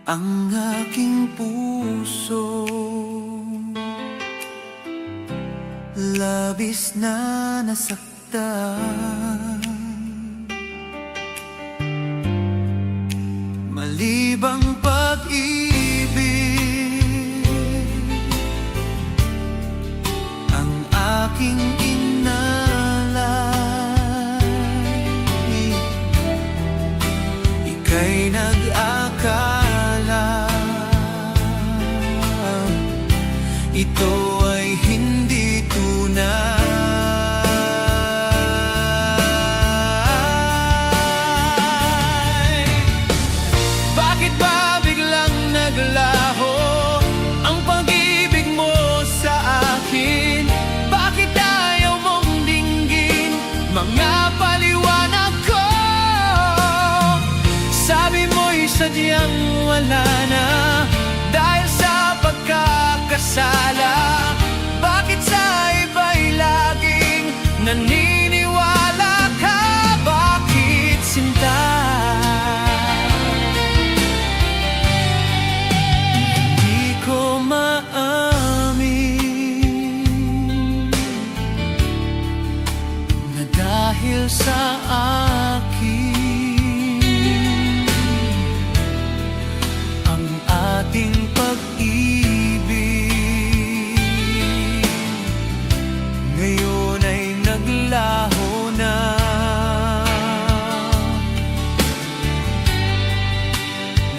ang aking puso. Labis na nasaktan, malibang pag-ibig ang aking inalay. Ika'y nag-akala ito ay hindi tunay. Bakit ba biglang naglaho ang pag-ibig mo sa akin? Bakit ayaw mong dinggin mga paliwanag ko? Sabi mo'y sadyang wala na dahil sa pagkakasala. Bakit sa iba'y laging naniniwala ka? Bakit sinta? Hindi ko maamin na dahil sa akin ang ating pag-ibig ngayon ay naglaho na.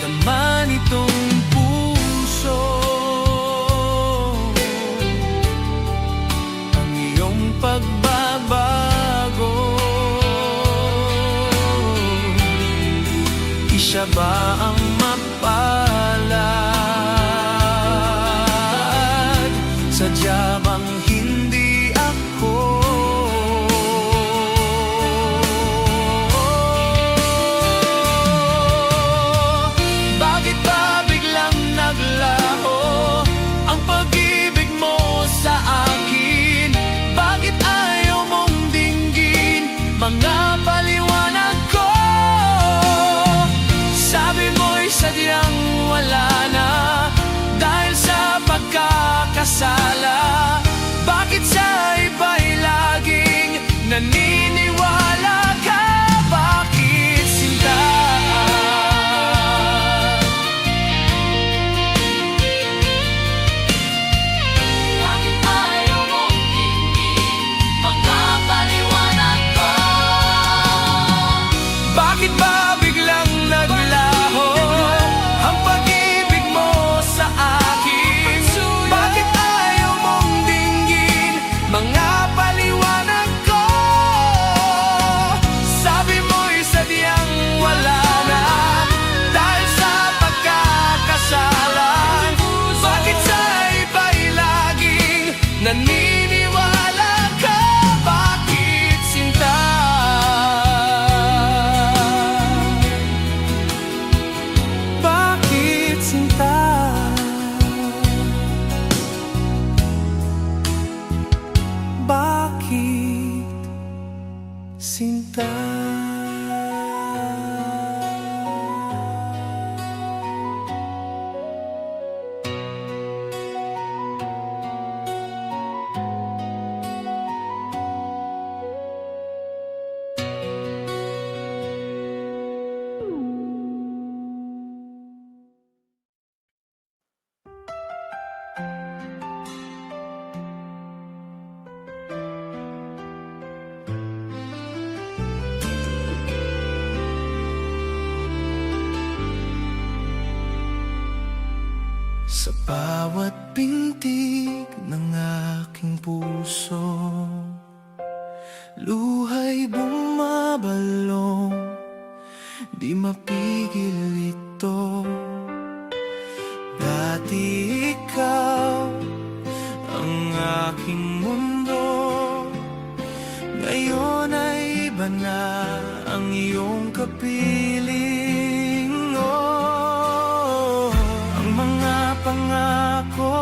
Laman itong puso ang iyong pagbabago. Isa ba ang mapalad? Sadya bang hindi ako? Bakit ba biglang naglaho ang pag-ibig mo sa akin? Bakit ayaw mong dinggin mga paliwanag ko? Sabi mo'y sadyang wala na dahil sa pagkakasala. Bakit sa iba'y laging naniniwala ka? Bakit sinta? Bakit ayaw mong dinggin mga paliwanag ko? Bakit ba biglang naglaho ang pag-ibig mo sa akin? Bakit ayaw mong dinggin mga paliwanag ko? Sabi mo'y sadyang wala na dahil sa pagkakasala. Bakit sa iba'y laging naniniwala ka? Bakit sinta? Bakit sinta? Bakit sinta? Sa bawat pintig ng aking puso, luha'y bumabalong, di mapigil ito. Dati ikaw ang aking mundo, ngayon ay iba na ang iyong kapiling. Oh, ang mga pangako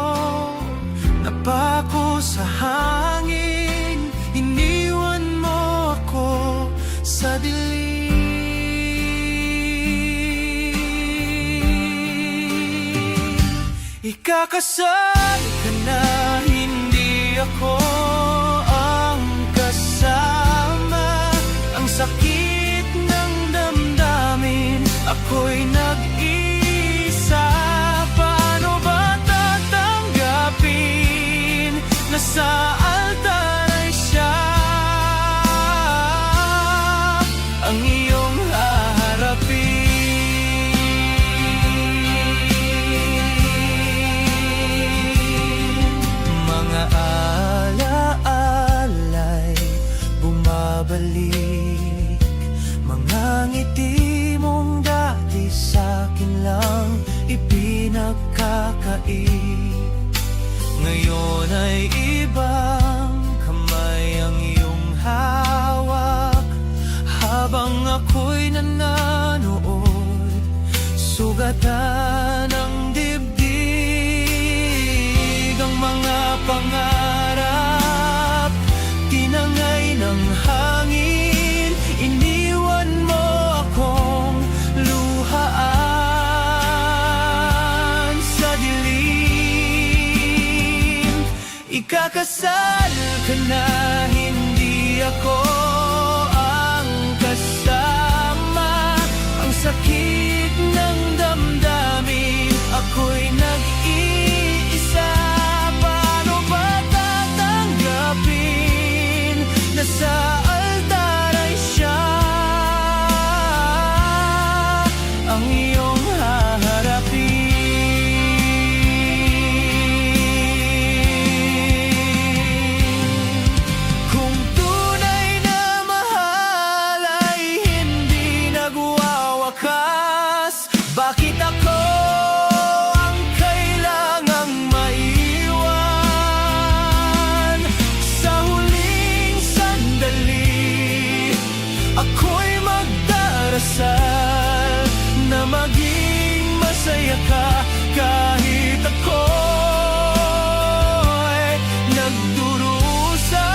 napako sa hangin, iniwan mo ako sa dilim. Ikakasal ka na, hindi ako ang kasama. Ang sakit ng damdamin, ako'y nag-iisa. Paano ba tatanggapin na sa altar ay siya ang iyong haharapin? Mga alaala'y bumabalik, mga ngiti mong dati sa'kin lang ipinagkakait. Ngayon ay ibang kamay ang iyong hawak, habang ako'y nananood, sugatan ang dibdig. Ang mga pangarap, tinangay ng hangin, iniwan mo akong luhaan sa dilim. Ikakasal ka na, hindi ako ang kasama. Ang sakit ng damdamin, ako'y nag-iisa. Paano ba tatanggapin na sa altar ay siya ang iyong haharapin? Kung tunay na mahal ay hindi nagwawakas, bakit ako ang kailangang maiwan? Sa huling sandali, ako'y magdarasal na maging masaya ka, kahit ako'y nagdurusa.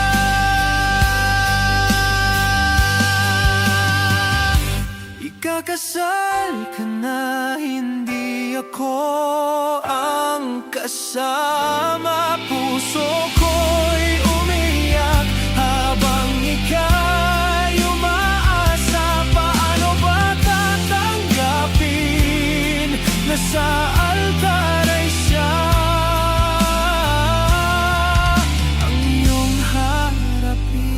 Ikakasal ka na, hindi ako ang kasama. Puso ko'y umiyak habang ika'y umaasa. Paano ba tatanggapin na sa altar ay siya ang iyong harapin?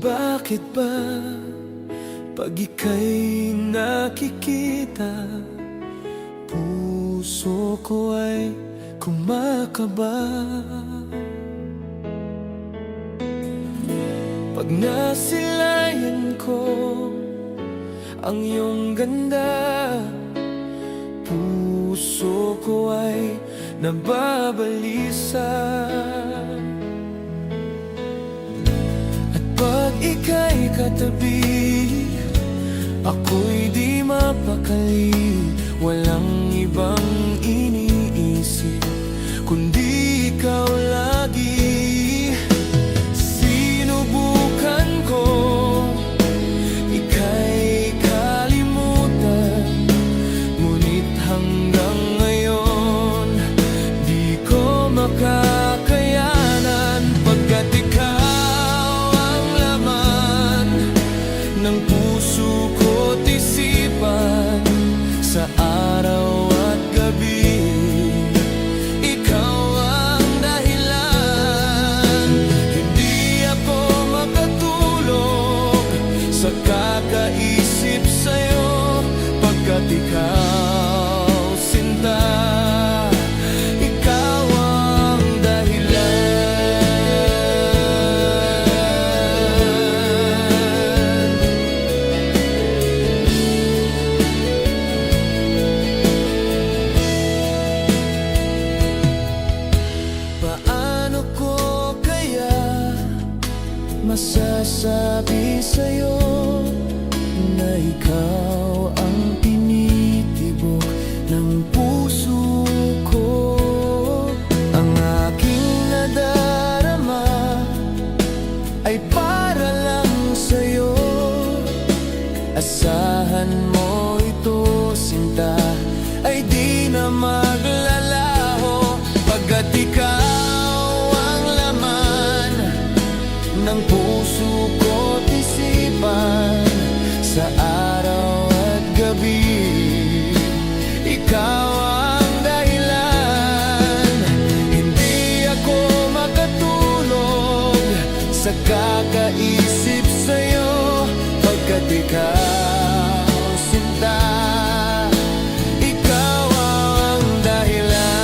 Bakit ba pag ika'y nakikita, puso ko ay kumakaba? Pag nasilayan ko ang iyong ganda, puso ko ay nababalisa. Pag ika'y katabi, ako'y di mapakali. Walang ibang iniisip kundi ikaw lagi. Sinubukan ko ika'y kalimutan, ngunit hanggang ngayon di ko makakayanan. Pagkat ikaw ng puso ko't isipan, sa araw at gabi, ikaw ang dahilan. Hindi ako makatulog sa kakaisip sa'yo, pagkat ikaw, sinta, ikaw ang sa'yo na ikaw ang tinitibok ng puso ko. Ang aking nadarama ay para lang sa'yo. Asahan mo ito, sinta, ay di na maglalaho, pagkat ikaw ang laman ng puso ko't isipan. Sa araw at gabi, ikaw ang dahilan. Hindi ako makatulog sa kakaisip sa'yo, pagkat ikaw, sinta, ikaw ang dahilan.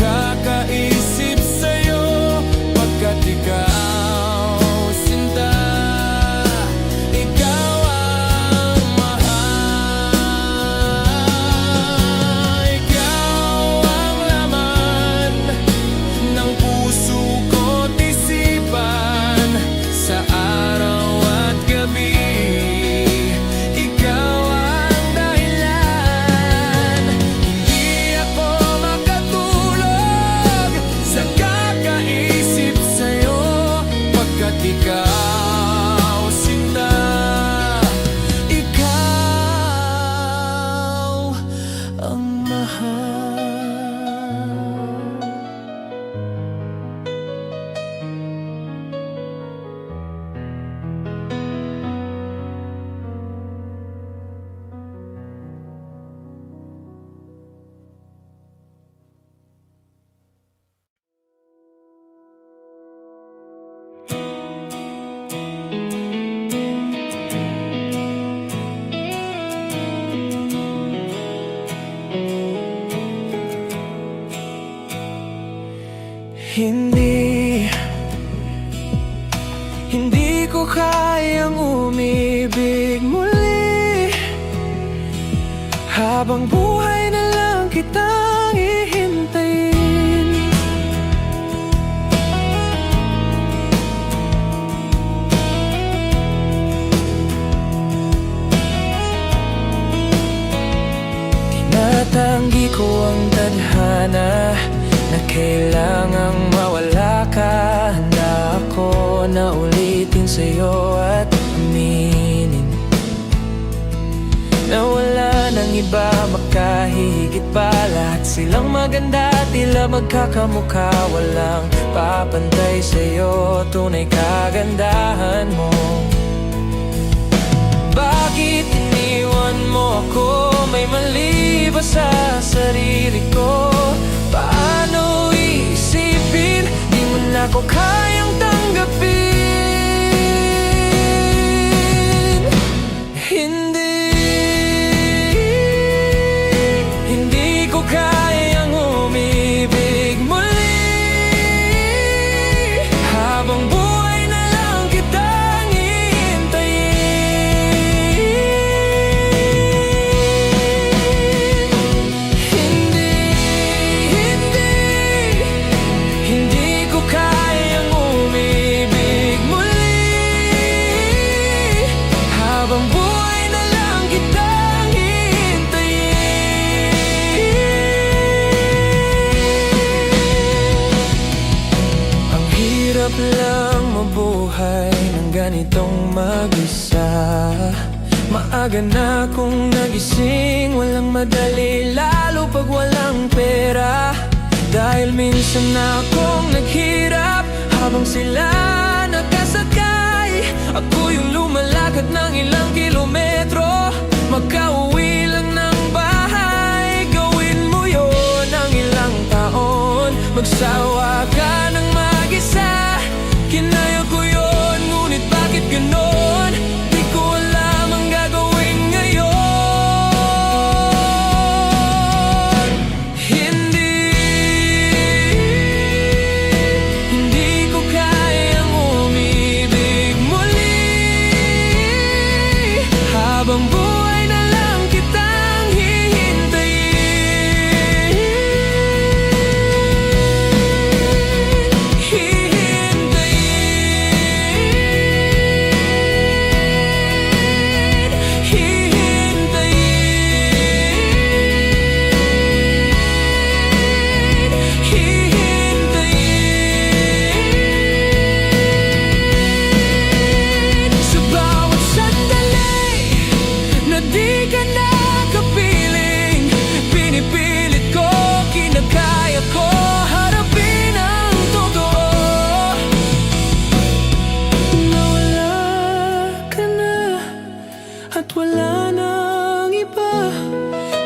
Kakaisip sa'yo, pagkat ikaw, sinta, ikaw ang mahal. Ikaw ang laman ng puso ko't isipan. Sa araw at gabi, ikaw ang dahilan. Hindi ako sa kakaisip sa'yo, pagkat ikaw, sinta, ikaw ang mahal. Hindi ko kayang umibig muli, habang buhay na lang kitang ihintayin. Tinatanggi ko ang tadhana na kailangang mawala ka. Handa ako na ulitin sa'yo at aminin na wala nang iba makahihigit pa. Lahat silang maganda, tila magkakamukha, walang papantay sa'yo, tunay kagandahan mo. Bakit iniwan mo ako? May mali ba sa sarili ko? Paano iisipin? Di mo na ako kayang tanggapin. Hindi ko kayang umibig muli, habang buhay na lang kitang hihintayin. Hindi ko kayang umibig muli, habang buhay na lang kitang hintayin. Ang hirap lang mabuhay ng ganitong mag-isa. Maaga na akong nagising, walang madali, lalo pag walang pera. Dahil minsan akong naghirap habang sila nakasakay. Ako yung lumalakad ng ilang kilometro, makauwi lang ng bahay. Gawin mo yon ng ilang taon, magsawa ka ng mag-isa. Kinaya ko yun, ngunit bakit ganon? Di ko alam ang gagawin ngayon. Hindi ko kayang umibig muli. Habang buhay na lang kitang hihintayin. Sa bawat sandali na di ka nakapiling, pinipilit ko, kinakaya ko harapin ang totoo. Nawala ka na at wala nang iba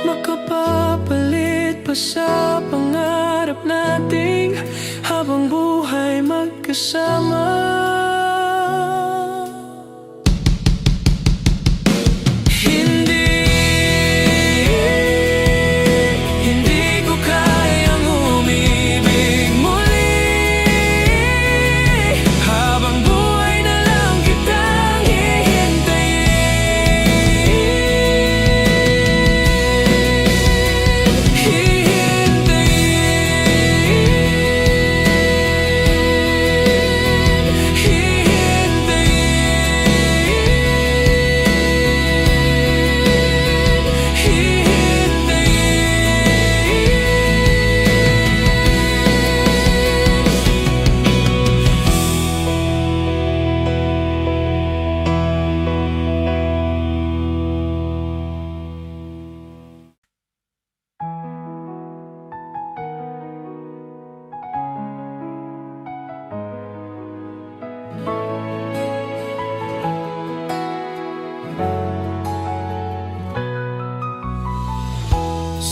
makapapalit pa sa pangarap nating habang buhay magkasama. Hindi ko kayang umibig muli. Habang buhay na lang kitang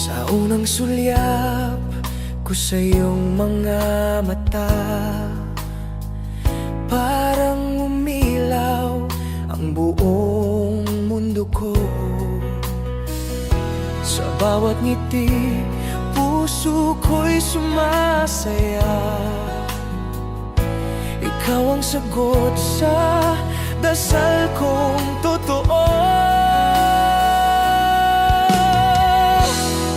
Sa unang sulyap ko sa iyong mga mata, parang umilaw ang buong mundo ko. Sa bawat ngiti, puso ko'y sumasaya. Ikaw ang sagot sa dasal kong totoo.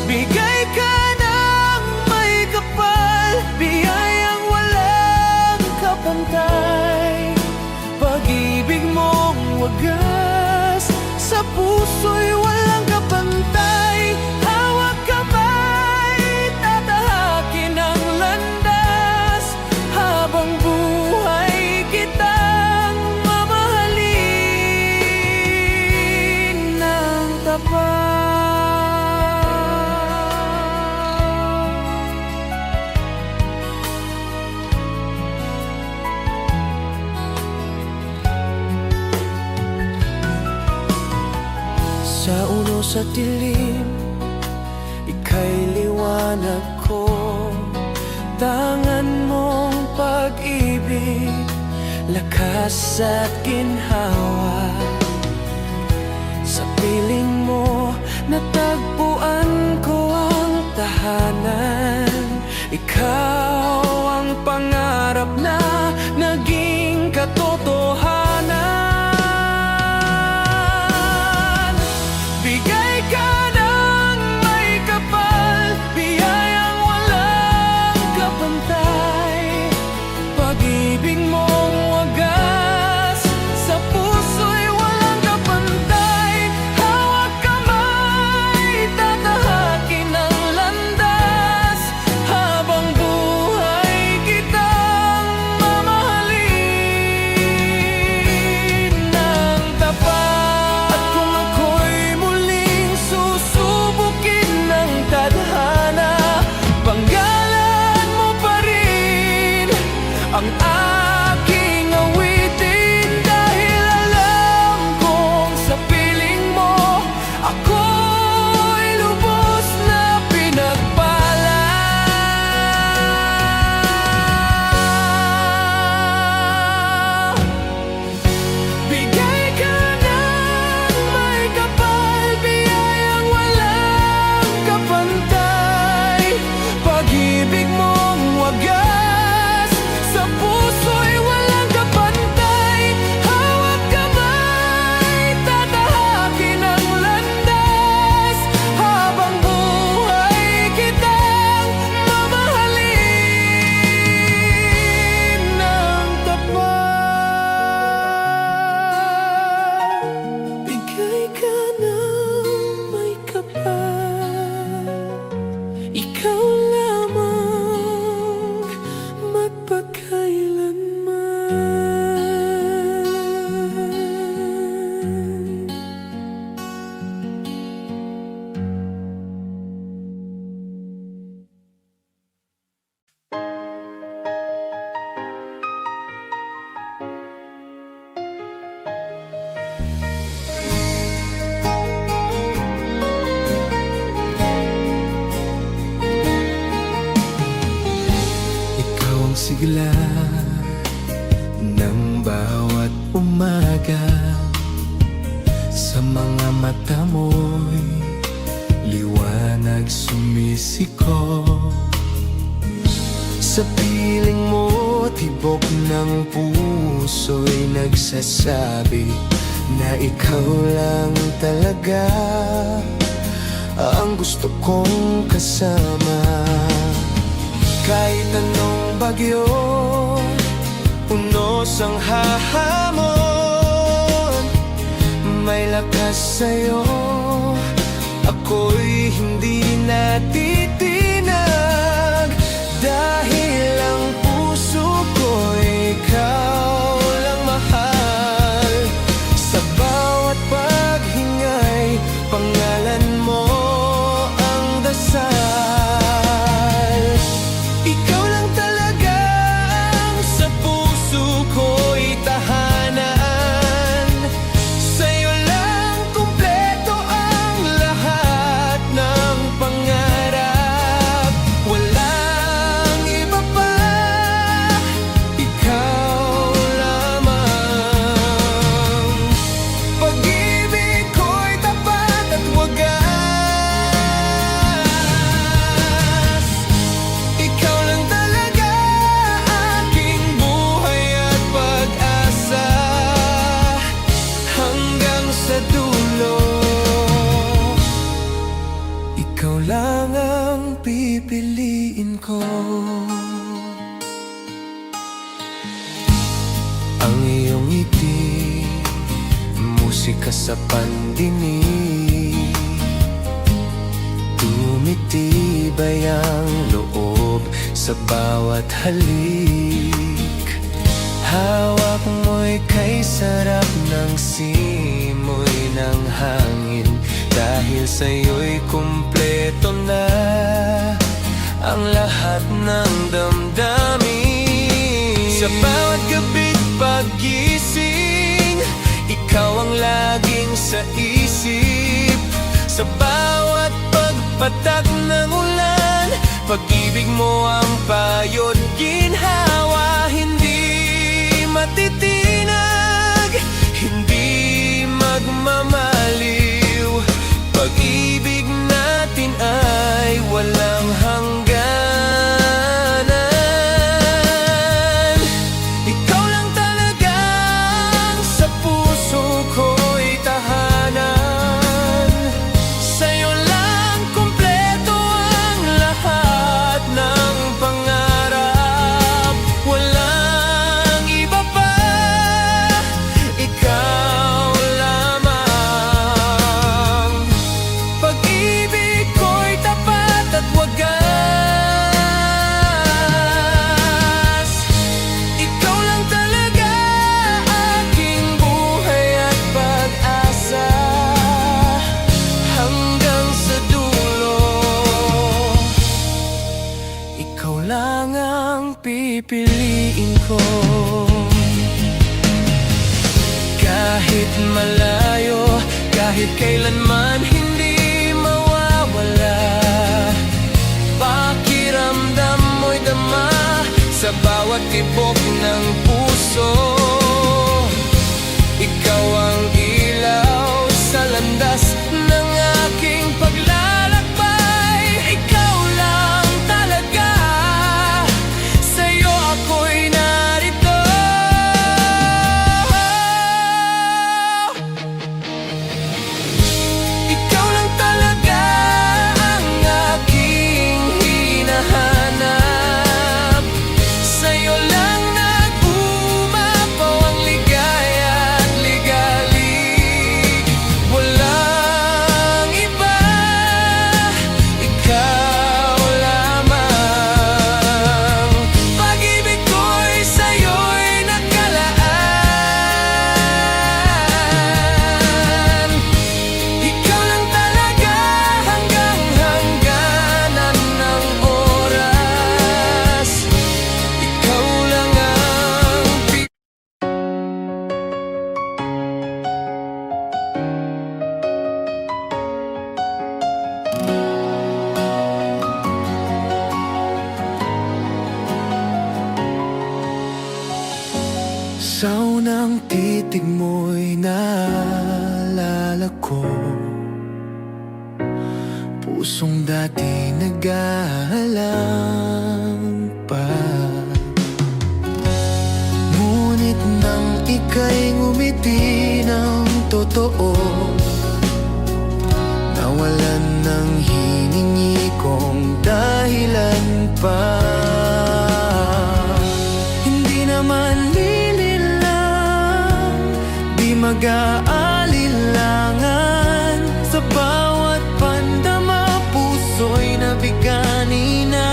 Bigay ka ng may kapal, biyayang walang kapantay. Pag-ibig mong wagas, sa puso'y walang kapantay. Hawak kamay, tatahakin ang landas. Habang buhay kitang mamahalin ng tapat. Sa uno sa dilim, ika'y liwanag ko. Tangan mong pag-ibig, lakas at ginhawa. Sa piling mo, natagpuan ko ang tahanan. Ikaw ang pangarap na naging katotohanan. Bigay ka ng may kapal, biyayang walang kapantay. Pag-ibig mong wagas, sa puso'y walang kapantay. Hawak kamay, sigla ng bawat umaga. Sa mga mata mo'y liwanag sumisikop. Sa piling mo, tibok ng puso'y nagsasabi na ikaw lang talaga ang gusto kong kasama. Kahit anong bagyo, unos ang hahamon, may lakas sa'yo, ako'y hindi natitinag. Dahil ang puso ko'y ikaw lang mahal. Sa bawat paghingay, pangalan mo ang dasal. Ikaw lang talaga ang sa puso ko'y tahanan. Sa'yo lang kumpleto ang lahat ng pangarap. Walang iba pa, ikaw lamang. Pag-ibig ko'y tapat at wagas. Ikaw lang talaga aking buhay at pag-asa, hanggang sa dulo. Ikaw lang ang pipiliin ko. Ang iyong ngiti, musika sa pandinig, tumitibay ang loob sa bawat halik. Hawak mo'y kay sarap ng simoy ng hangin. Dahil sa'yo'y kumpleto na ang lahat ng damdamin. Sa bawat gabi't paggising, ikaw ang laging sa isip. Sa bawat pagpatak ng ulan, pag-ibig mo ang payo't ginhawa. Hindi matitinag, hindi magmamaliw. Pag-ibig natin ay walang hangganan. Ikaw lang talaga ang sa puso ko'y tahanan. Sa'yo lang kumpleto ang lahat ng pangarap. Walang iba pa, ikaw lamang. Pag-ibig ko'y tapat at wagas. Ikaw lang talaga aking buhay at pag-asa, hanggang sa dulo. Ikaw lang ang pipiliin ko. Kahit malayo, kahit kailanman hindi mawawala. Pakiramdam mo'y dama sa bawat tibok ng puso. Ikaw ang ilaw sa landas ng aking paglalakbay. Ikaw lang talaga, sa'yo ako'y narito. Ikaw lang talaga ang aking hinahanap. Sa'yo lang nag-uumap titig mo'y naalala ko. Pusong dati nag-aalang pa. Ngunit nang ika'y ngumiti ng totoo, nawalan ng hiningi kong dahilan pa. Hindi naman lililang, di mag-aalilangan. Sa bawat pandama, puso'y nabigani na.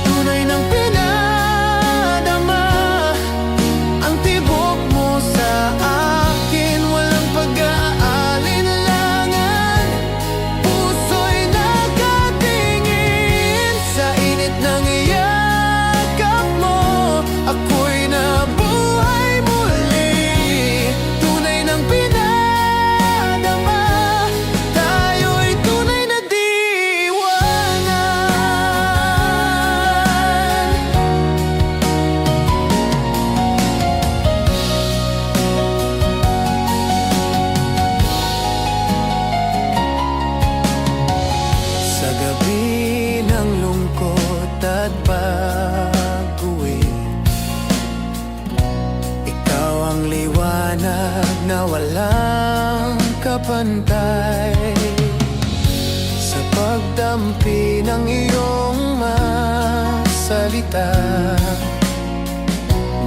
Tunay ng pinadama ang tibok mo sa akin. Walang pag-aalinlangan, puso'y nakatingin. Sa init ng yakap mo, ako'y nabuhay muli. Tunay ng pinadama, tayo'y tunay na diwangan. Sa gabi ng lungkot at pag-uwi, ikaw ang liwanag na walang kapantay. Sa pagdampi ng iyong mga salita,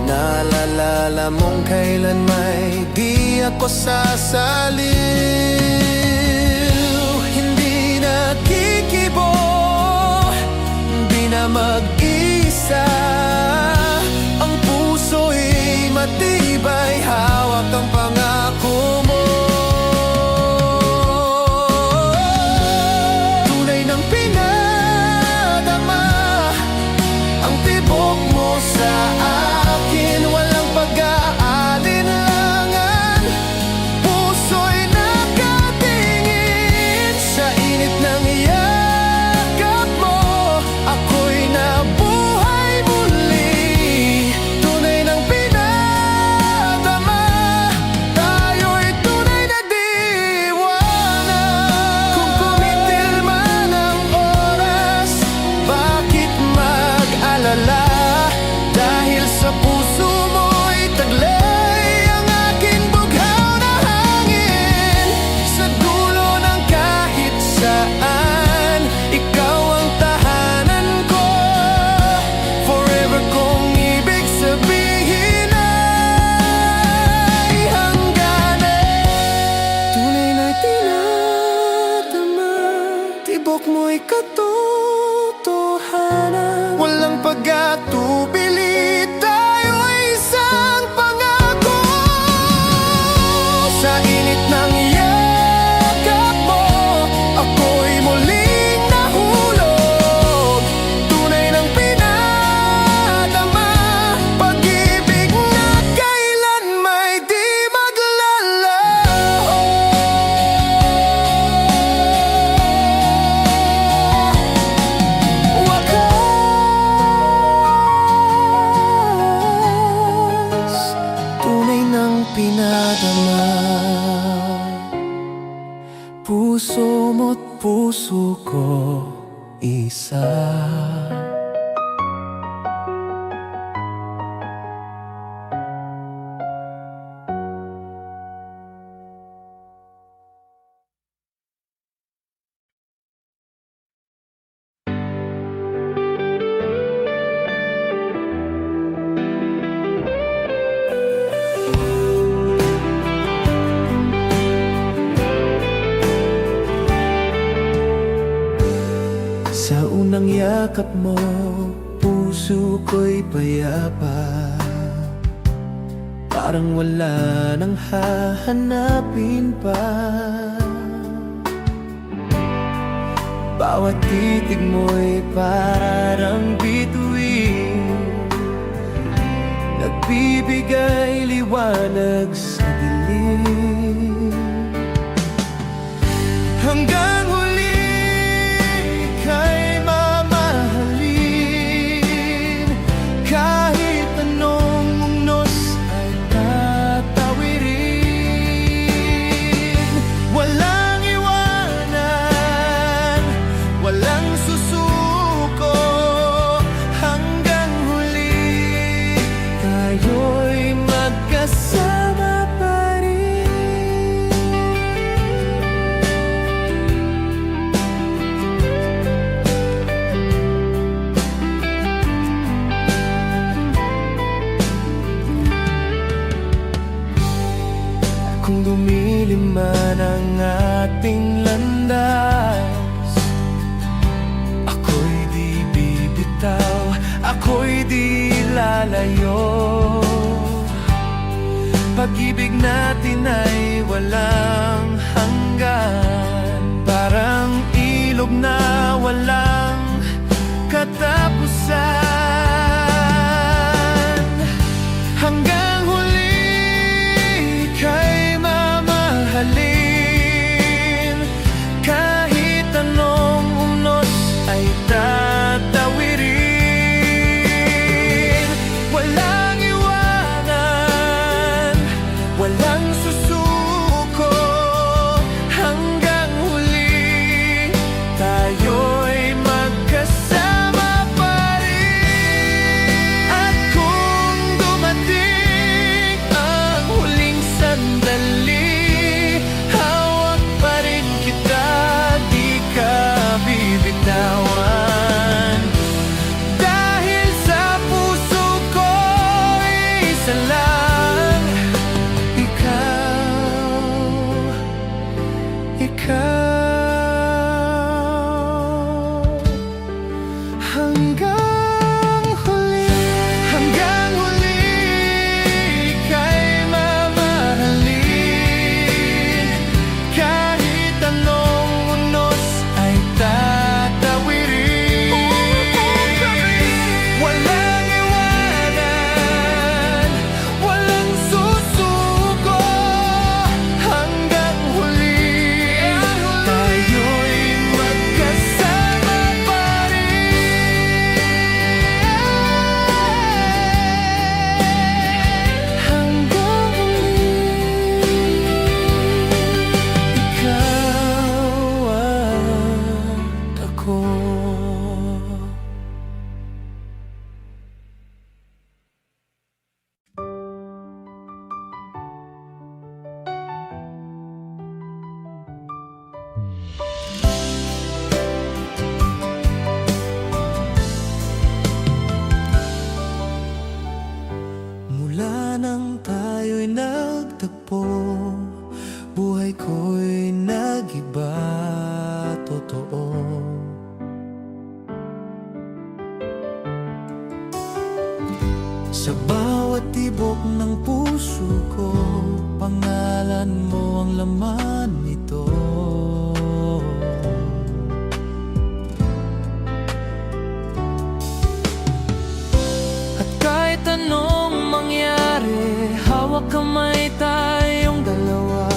naalala mong kailan may di ako sasaliw. Hindi nakikibo, di na mag-isa. Ang puso'y matibay, hawak ang pangako mo. Tunay ng pinadama ang tibok mo sa akin. Walang pag-aalinlangan, puso'y nakatingin. Sa init ng yakap mo, ako'y nabuhay muli. Tunay ng pinadama, tayo'y tunay na diwanag. Kung kumitil man ang oras, bakit mag-alala? Dahil sa puso mo'y taglay ang aking bughaw na hangin. Sa dulo ng kahit saan, ikaw ang tahanan ko. Forever kong ibig sabihin ay hangganan. Tunay na tinatama, tibok mo'y katotohanan. Walang pag-atubili, tayo'y isang pangako. Sa init ng yakap mo, ako'y muling nahulog. Tunay ng pinadama, pag-ibig na kailan may di maglalaho. Wakas, tunay ng pinadama. Puso mo't puso ko isa. Sa unang yakap mo, puso ko'y payapa. Parang wala nang hahanapin pa. Bawat titig mo'y parang bituin, nagbibigay liwanag sa dilim. Hanggang huli kay mamahalin, kahit lumilim man ang ating landas, ako'y di bibitaw, ako'y di lalayo. pag-ibig natin ay walang hanggan, parang ilog na walang katapusan. Hanggang huli kay mamahalin, kahit anong unos ay tatawirin. Walang iwanan, walang susuko, hanggang huli tayo'y magkasama pa rin. At kung dumating ang huling sandali, hawak pa rin kita, di ka bibitawan. Dahil sa puso ko isa lang, ikaw. Hanggang huli kay mamahalin, kahit anong unos ay tatawirin. Walang iwanan, walang susuko, hanggang huli tayo'y magkasama pa rin. Hanggang huli, ikaw at ako. Mula nang tayo'y nagtagpo, buhay ko'y nag-iba, totoo. Sa bawat tibok ng puso ko, pangalan mo ang laman nito. At kahit anong mangyari, hawak kamay tayong dalawa.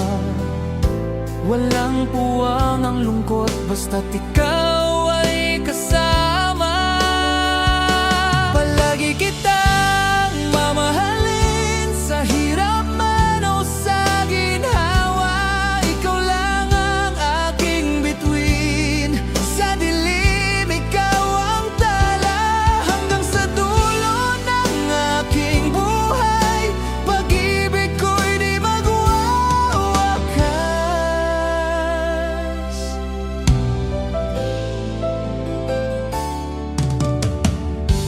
Walang puwang ang lungkot, basta't ikaw ay kasama. Palagi kitang mamahalin, sa hirap man o sa ginhawa. Ikaw lang ang aking bituin, sa dilim ikaw ang tala. Hanggang sa dulo ng aking buhay, pag-ibig ko'y di magwawakas.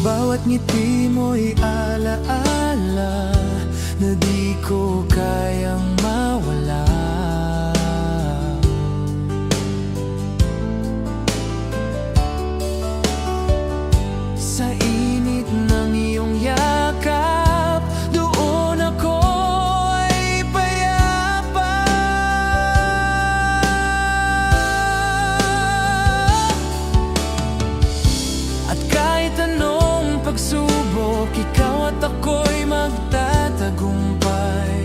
Bawat ngiti mo'y alaala na di ko kayang mawala. Sa init ng iyong yakap, doon ako ay payapa. At kahit anong pagsubok, ikaw at ako'y magtatagumpay.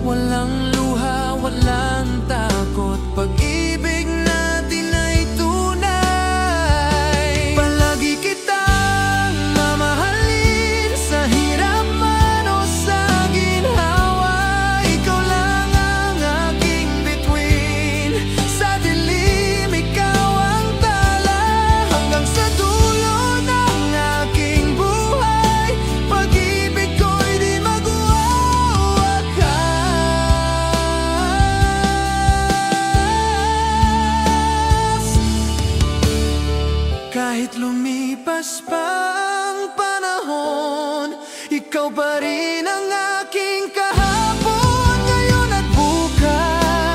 Walang luha, walang takot, pag-ibig natin ay tunay. Palagi kitang mamahalin, sa hirap man o sa ginhawa. Ikaw lang ang aking bituin, sa dilim ikaw ang tala. Hanggang sa dulo ng aking buhay, pag-ibig ko'y di magwawakas. Kahit lumipas pa ang panahon, ikaw pa rin ang aking kahapon, ngayon at bukas.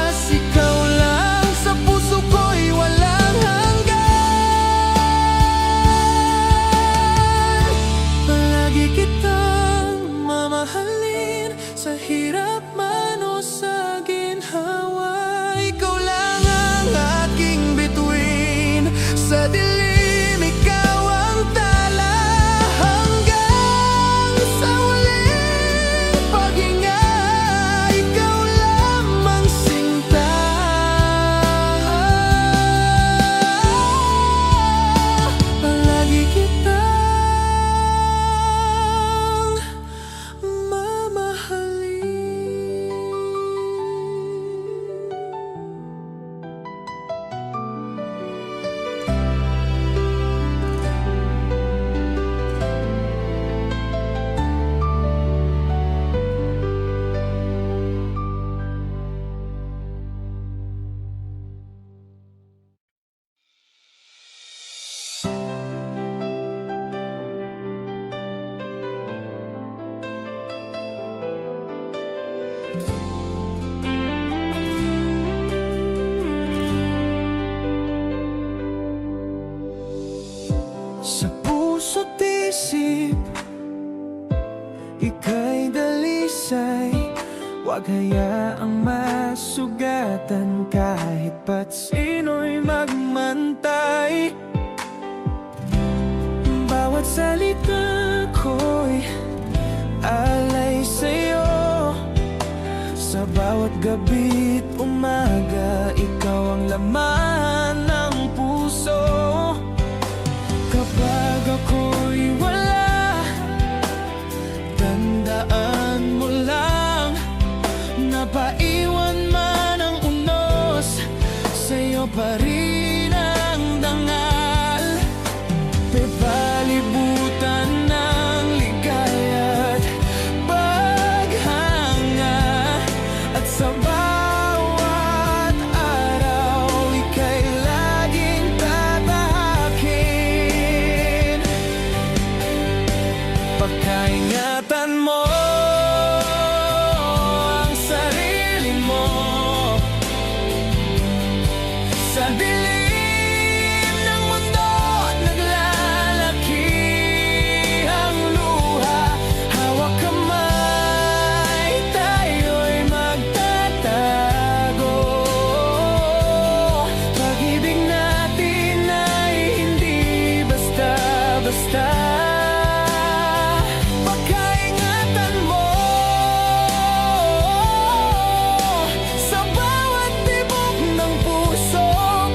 Sa dilim, ikaw ang tala hanggang sa huling paghinga. Ikaw lamang sinta, palagi kitang mamahalin. Sa puso't isip, ika'y dalisay. Huwag hayaang masugatan kahit ba't sino'y magmantay. Bawat salita ko'y alay sa'yo. Sa bawat gabi't umaga, ikaw ang laman ng puso. Kapag ako'y wala, tandaan mo lang, napaiwan man ang unos, sa'yo pa rin ang dangal. Pepalibutan ng ligaya't paghanga, at sa bawat araw, ika'y laging tatahakin. Pagkaingatan mo ang sarili mo sa dilim ng mundo, naglalaki ang luha. Hawak kamay, tayo'y magtatago. Pag-ibig natin ay hindi basta-basta. Pagkaingatan mo sa bawat tibok ng puso.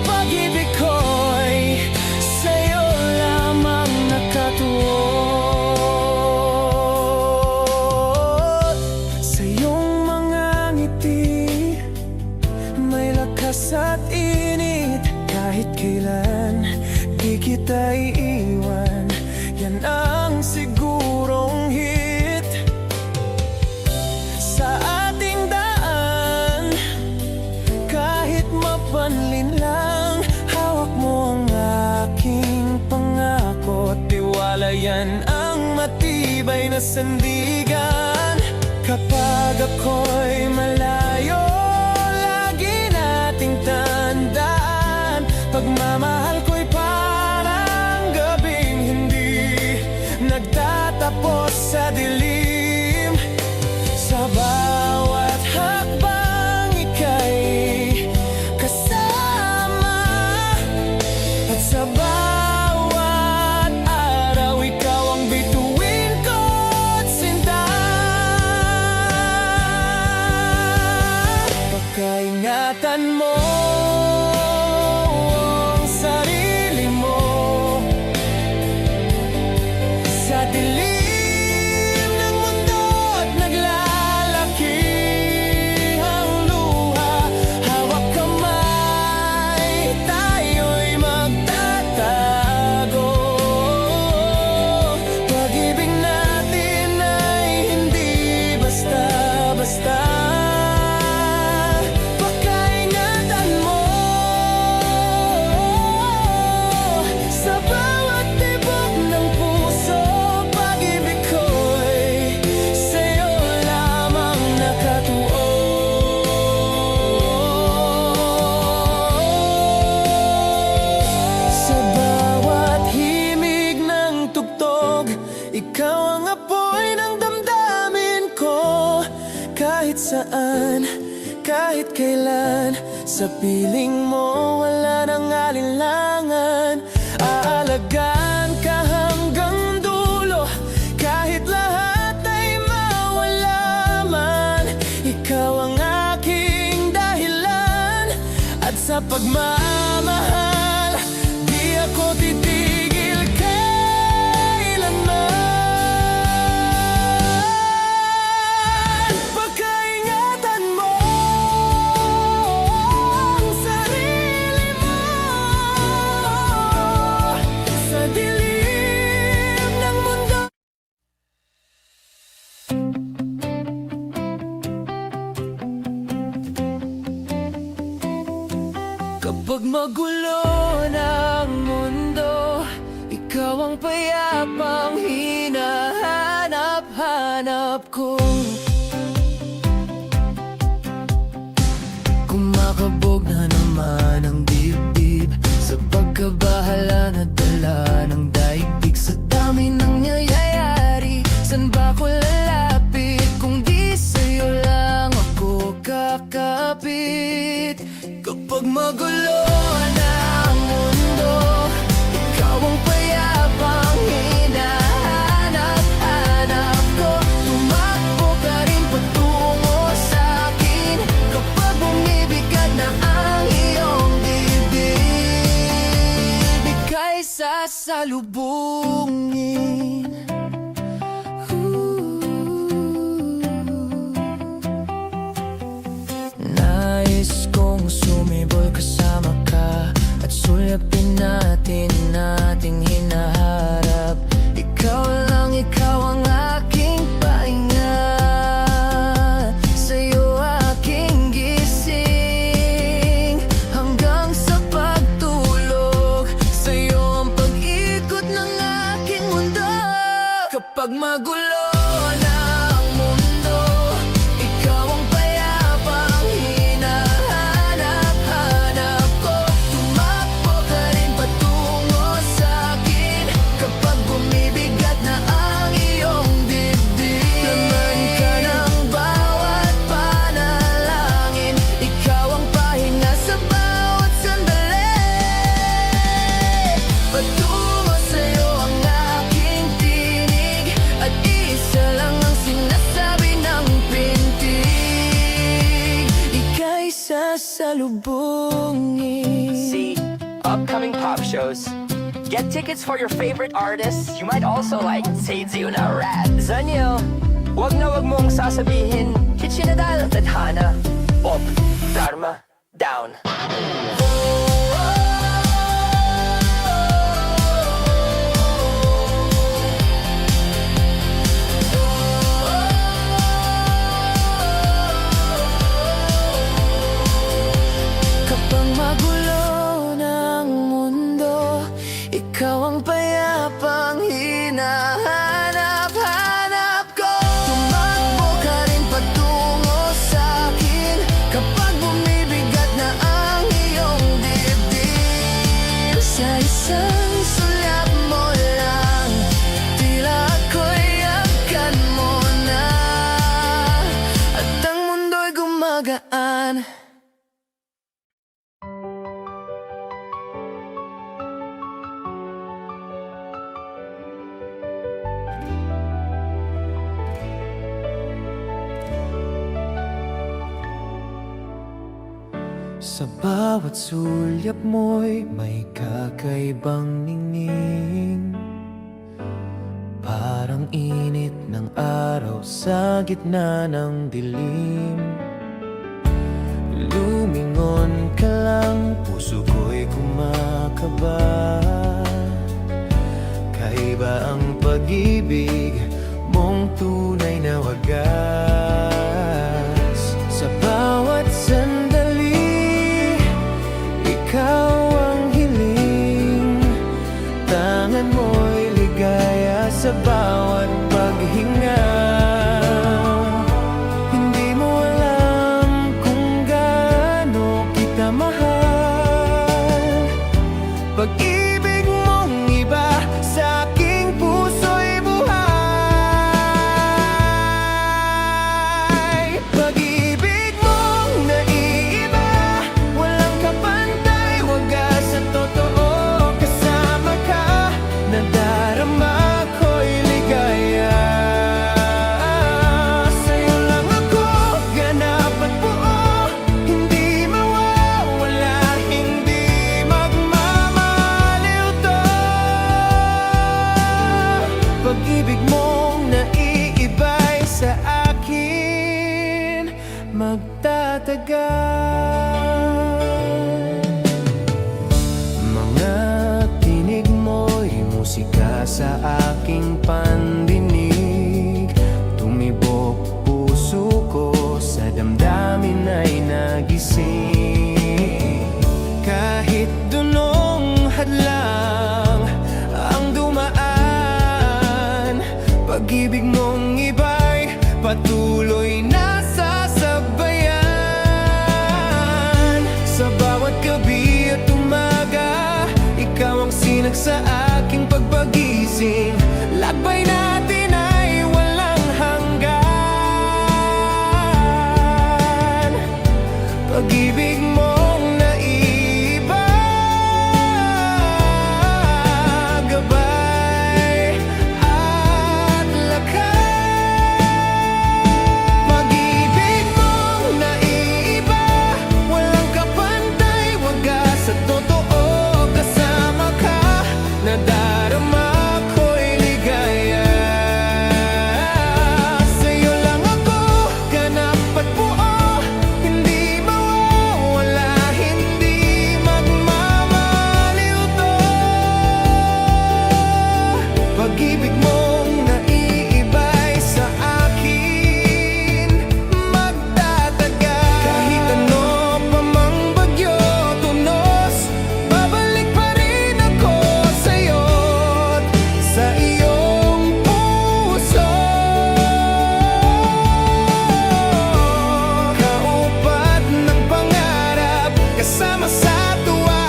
Pag-ibig ko'y sa'yo lamang nakatuon. Sa iyong mga ngiti, may lakas at init. Kahit kailan di kita iiwan, yan ang sigurong hit sa ating daan. Kahit mapanlin lang, hawak mo ang aking pangako. Tiwala yan ang matibay na sandigan. Kapag ako'y malayo, lagi nating tandaan, pagmamahal ko'y parang gabing hindi nagtatapos sa dilim. Sa bawat hakbang, ika'y kasama, at sa bawat araw, ikaw ang bituin ko't sinta. Pagkaingatan mo ang sarili mo sa dilim ng mundo't naglalaki ang luha. Hawak kamay, tayo'y magtatago. Pag-ibig natin ay hindi basta-basta. Pagkaingatan mo sa bawat tibok ng puso. Pag-ibig ko'y sa'yo lamang nakatuon. Sa bawat himig ng tugtog, ikaw ang apoy ng damdamin ko. Kahit saan, kahit kailan, sa piling mo wala nang alinlangan. sa pagmamahal, di ako titigil kailanman. Pagkaingatan mo ang sarili mo sa dilim ng mundo. Kapag magulo na ang mundo, ikaw ang payapang hinahanap-hanap ko. Kumakabog na naman ang dibdib sa pagkabahala na dala ng daigdig. Sa dami ng nangyayari, san ba ko lalapit kung di sa'yo lang ako kakapit? Kapag magulo na ang mundo, ikaw ang payapang hinahanap-hanap ko. Tumakbo ka rin patungo sa'kin kapag bumibigat na ang iyong dibdib. Ika'y sasalubungin. Nais kong sumibol kasama ka at sulyapin natin ating hinaharap. Ikaw lang, ikaw ang aking pahinga, sa'yo aking gising. Hanggang sa pagtulog, sa'yo ang pag-ikot ng aking mundo. Kapag magulo na ang mundo, ikaw ang payapang hinahanap-hanap ko. Tumakbo ka rin patungo sa'kin kapag bumibigat na ang iyong dibdib. Laman ka ng bawat panalangin, ikaw ang pahinga sa bawat sandali. Patungo sa'yo ang aking tinig at isa lang ang sinasabi ng pintig. Ika'y sasalubungin. See upcoming pop shows. Get tickets for your favorite artists. You might also like Say Zuna Rad. Zanyo, wag na wag mong sasabihin Kichinadal, Tadhana, Pop, Dharma, Down. Kapag magulo ng mundo, ikaw ang payapang hinahanap-hanap ko. Tumakbo ka rin patungo sa'kin kapag bumibigat na ang iyong dibdib. Sa isang sulyap mo lang, tila ako'y agkan mo na at ang mundo'y gumagaan. Sa bawat sulyap mo'y may kakaibang ningning, parang init ng araw sa gitna ng dilim. Lumingon ka lang, puso ko'y kumakaba. Kaiba ang pag-ibig mong tunay na wagas. Sa bawat sandali, ikaw ang hiling. Tangan mo'y ligaya sa bawat paghinga. Hindi mo alam kung gaano kita mahal. Pag-ibig mong iba sa aking puso'y buhay. Pag-ibig mong naiiba, walang kapantay, wagas at totoo. Kasama ka, nadarama ko'y ligaya. Sa'yo lang ako ganap at buo, hindi mawawala, liwanag sa aking pagpagising. Lakbay natin ay walang hanggan. Pag-ibig mong naiiba, gabay at lakas. Pag-ibig mong naiiba, walang kapantay, wagas at totoo. Kasama ka, nadarama ko'y ligaya. Sa'yo lang ako, ganap at buo, hindi mawawala, hindi magmamaliw to. Pag-ibig mong naiiba'y sa akin magtatagal. Kahit ano pa mang bagyo tunos, babalik pa rin ako sa'yo't sa iyong puso. Kaupat ng pangarap, kasama sa tuwa.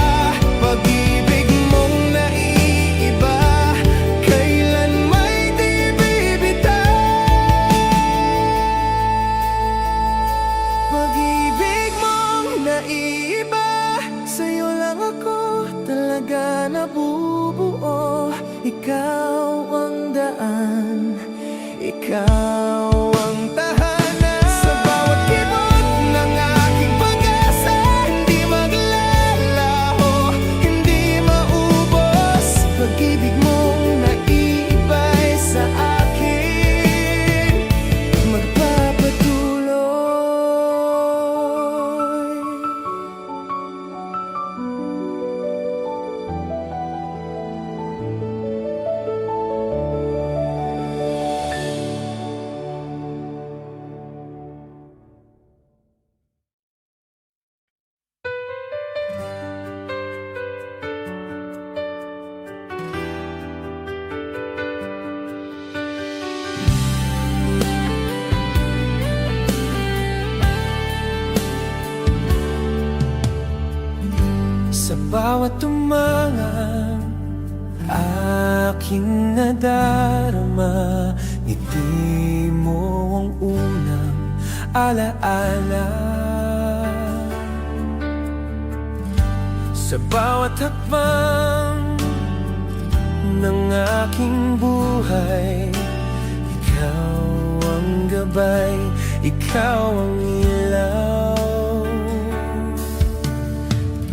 Pag-ibig mong naiiba, kailan may di bibitaw. Pag-ibig mong naiiba, sa'yo lang ako talaga nabubuo. Ikaw ang daan, ikaw ang tahanan. Sa bawat kibot ng aking pag-asa, hindi maglalaho, hindi maubos. Pag-ibig mong naiiba'y sa akin magpapatuloy. Sa bawat umangang aking nadarama, ngiti mo ang unang alaala. Sa bawat hakbang ng aking buhay, ikaw ang gabay, ikaw ang ilaw.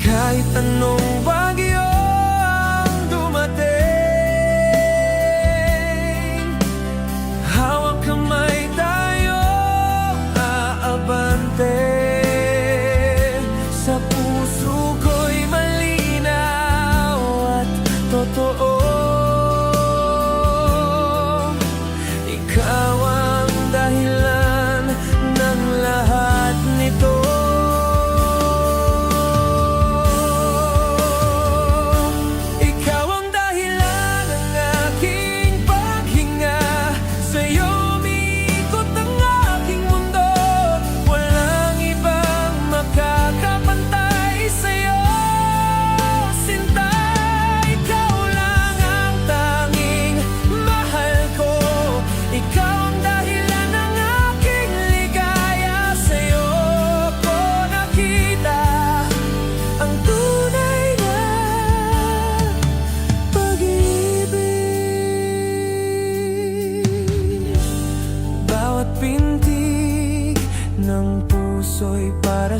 Kahit anong bagyo ang dumating, hawak kamay tayo aabante. Sa puso ko'y malinaw at totoo, ikaw ang dahilan ng lahat nito.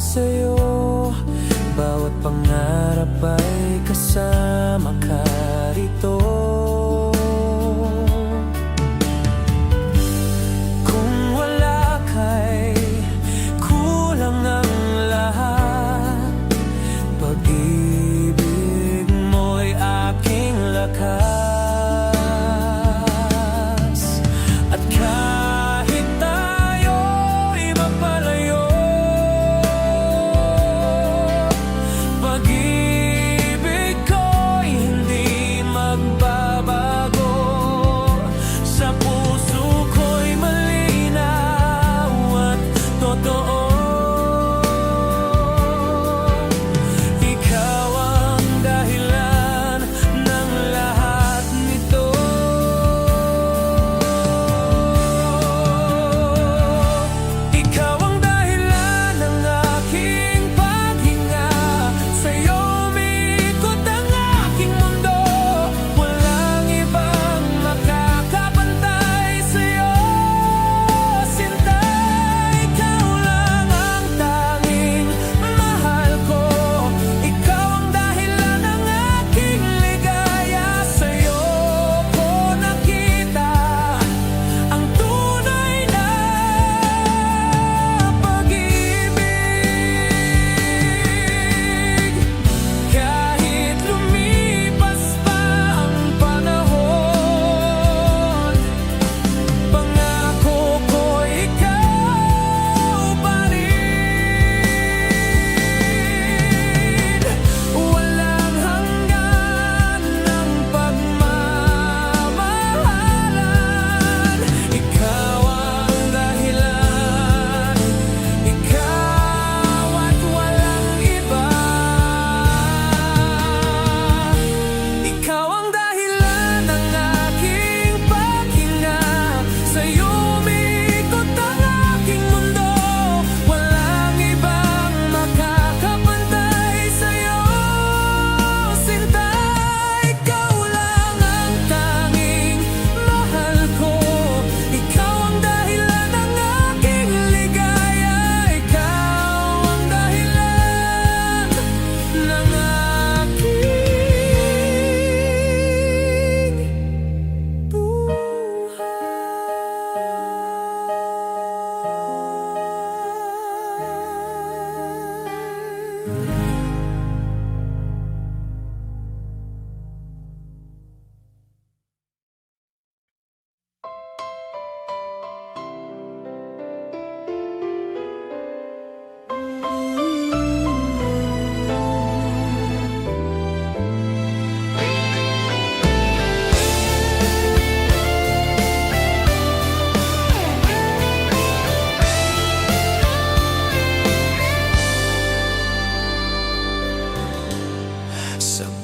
Sa'yo, bawat pangarap ay kasama ka rito. Kung wala ka'y kulang ang lahat. Pag-ibig mo'y aking lakas. At kahit tayo'y mapalayo, pag-ibig ko'y hindi mag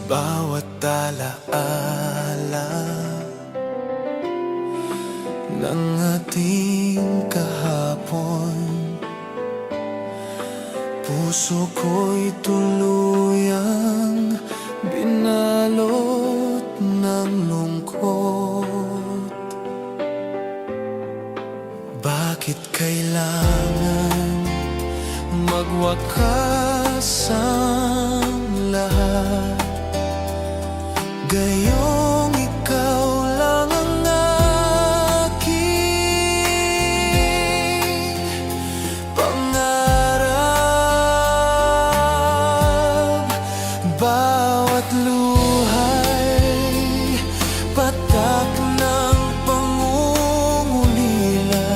bawat alaala ng ating kahapon. Puso ko'y tuluyang binalot ng lungkot. Bakit kailangan magwakas ang lahat? Gayong ikaw lang ang aking pangarap. Bawat luha'y patak ng pangungulila.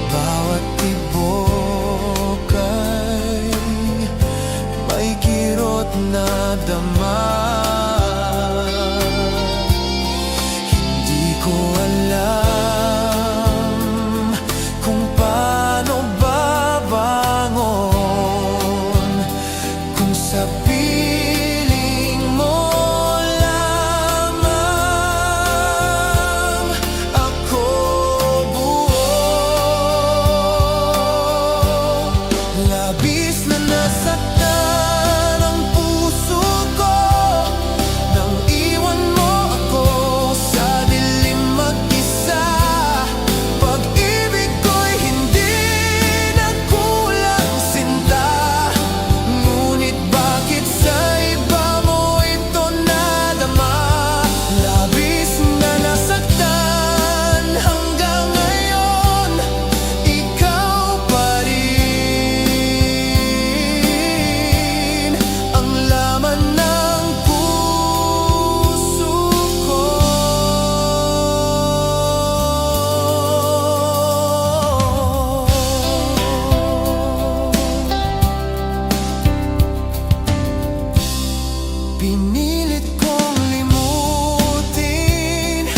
Bawat tibok ay may kirot na dama. Hindi ko alam kung paano babangon, kung sa piling mo lamang ako buo. Labis na nasaktan ang puso ko nang iwan mo ako sa dilim mag-isa. Pag-ibig ko'y hindi nagkulang sinta, ngunit bakit sa iba mo ito nadama? Labis na nasaktan hanggang ngayon, ikaw pa rin ang laman ng puso ko. Pinilit kong limutin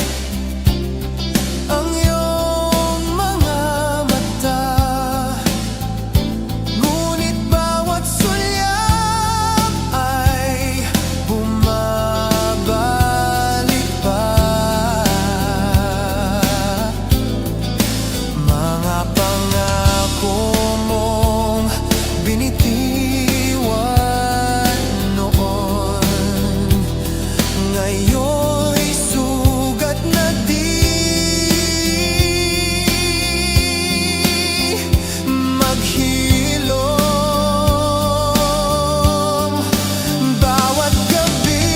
ang iyong mga mata, ngunit bawat sulyap ay bumabalik pa. Mga pangako mong binitiwan noon, ngayon'y sugat na di maghilom. Bawat gabi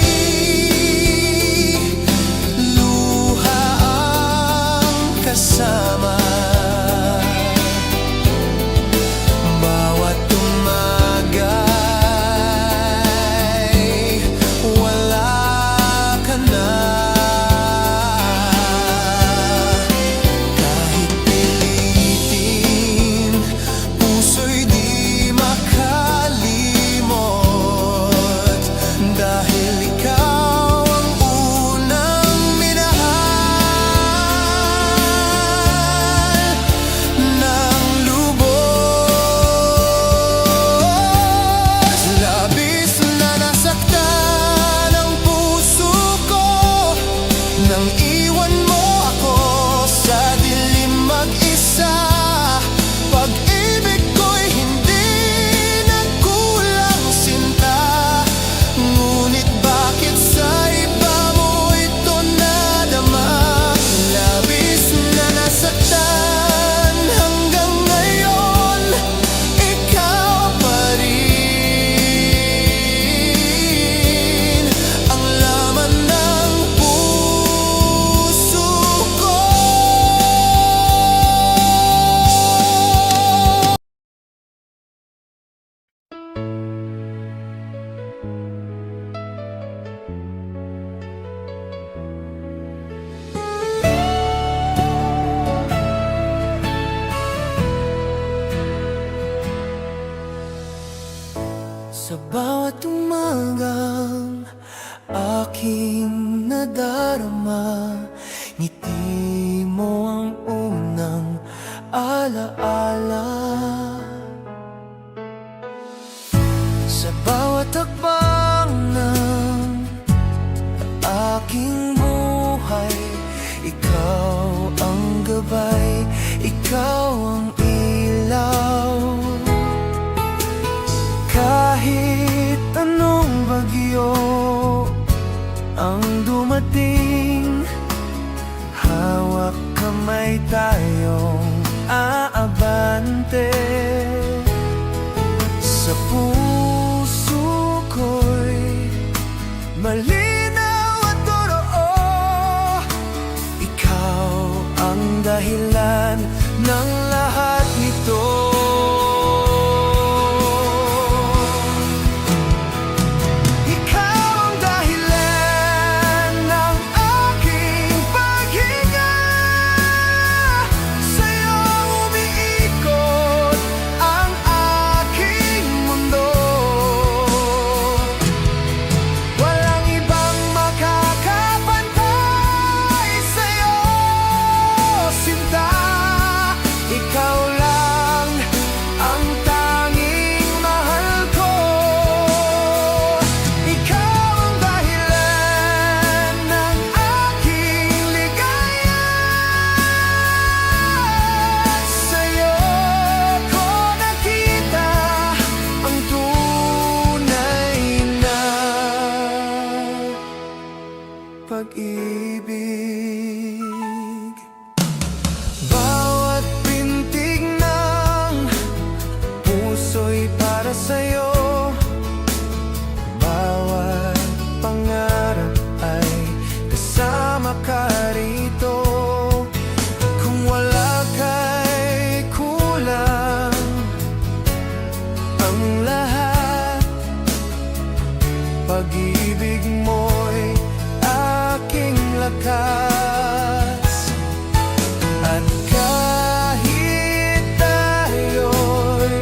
luha ang kasama. Bawat umaga'y wala ka na. Kahit pilitin, puso'y di makalimot, dahil ikaw ang unang minahal ng lubos. Labis na nasaktan ang puso ko nang iwan mo ako sa dilim mag-isa. Pag-ibig ko'y hindi nagkulang sinta, ngunit bakit sa iba mo ito nadama? Labis na nasaktan hanggang ngayon, ikaw pa rin ang laman ng puso ko. Sa bawat umagang aking nadarama, ngiti mo ang unang alaala. Sa bawat hakbang ng aking buhay. Ikaw ang gabay, ikaw ang ilaw. Kahit anong bagyo ang dumating, hawak kamay tayong aabante. Sa puso ko'y malinaw at totoo, ikaw ang dahilan ng lahat nito. Ikaw ang dahilan ng aking paghinga, sa'yo umiikot ang aking mundo. Walang ibang makakapantay sa'yo, sinta. Ikaw lang ang tanging mahal ko. Ikaw ang dahilan ng aking ligaya, sa'yo ko nakita ang tunay na pag-ibig. Bawat pintig ng puso'y para sa'yo, bawat pangarap ay kasama ka rito. Kung wala ka'y kulang ang lahat, pag-ibig mo'y aking lakas. At kahit tayo'y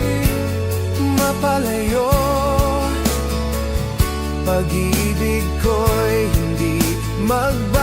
mapalayo, pag-ibig ko'y hindi magbabago.